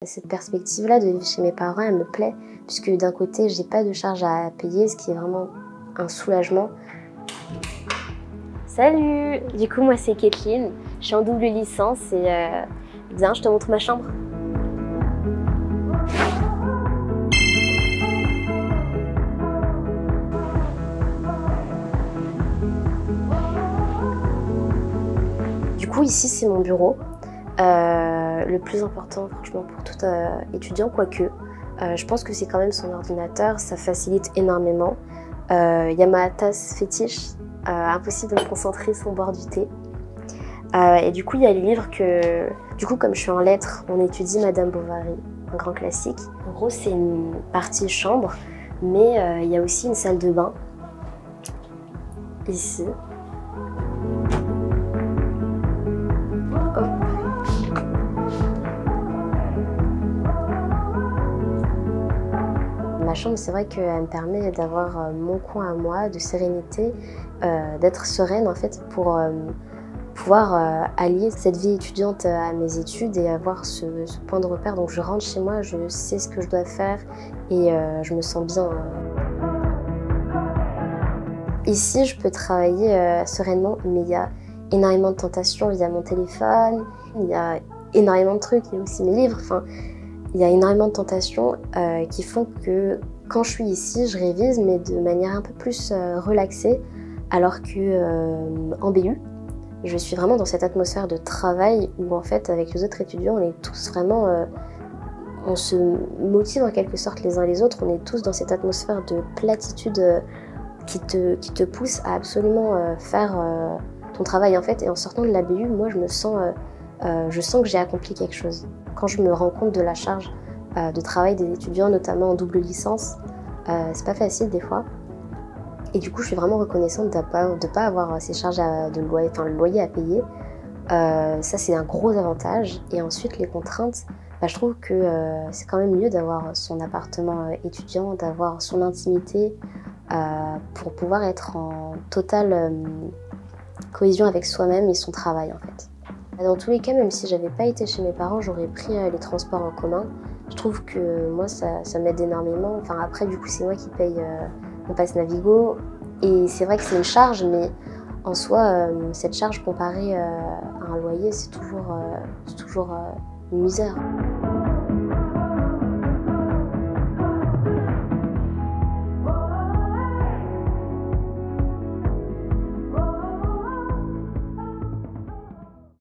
Cette perspective-là de vivre chez mes parents, elle me plaît, puisque d'un côté, j'ai pas de charges à payer, ce qui est vraiment un soulagement. Salut! Du coup, moi c'est Kathleen, je suis en double licence et viens, je te montre ma chambre. Du coup, ici c'est mon bureau. Le plus important franchement pour tout étudiant, quoique je pense que c'est quand même son ordinateur, ça facilite énormément. Il y a ma tasse fétiche, impossible de me concentrer sans boire du thé. Et du coup il y a les livres que, du coup comme je suis en lettres, on étudie Madame Bovary, un grand classique. En gros c'est une partie chambre, mais il y a aussi une salle de bain, ici. Ma chambre, c'est vrai qu'elle me permet d'avoir mon coin à moi, de sérénité, d'être sereine en fait pour pouvoir allier cette vie étudiante à mes études et avoir ce point de repère. Donc je rentre chez moi, je sais ce que je dois faire et je me sens bien. Ici, je peux travailler sereinement, mais il y a énormément de tentations. Il y a mon téléphone, il y a énormément de trucs, il y a aussi mes livres. Enfin, il y a énormément de tentations qui font que quand je suis ici, je révise, mais de manière un peu plus relaxée, alors qu'en BU, je suis vraiment dans cette atmosphère de travail où en fait, avec les autres étudiants, on est tous vraiment, on se motive en quelque sorte les uns les autres. On est tous dans cette atmosphère de platitude qui te pousse à absolument faire ton travail en fait. Et en sortant de la BU, moi, je sens que j'ai accompli quelque chose. Quand je me rends compte de la charge de travail des étudiants, notamment en double licence, c'est pas facile des fois. Et du coup, je suis vraiment reconnaissante de pas avoir ces charges le loyer à payer. Ça, c'est un gros avantage. Et ensuite, les contraintes, je trouve que c'est quand même mieux d'avoir son appartement étudiant, d'avoir son intimité pour pouvoir être en totale cohésion avec soi-même et son travail en fait. Dans tous les cas, même si j'avais pas été chez mes parents, j'aurais pris les transports en commun. Je trouve que moi, ça m'aide énormément. Enfin, après, du coup, c'est moi qui paye mon pass Navigo. Et c'est vrai que c'est une charge, mais en soi, cette charge comparée à un loyer, c'est toujours une misère.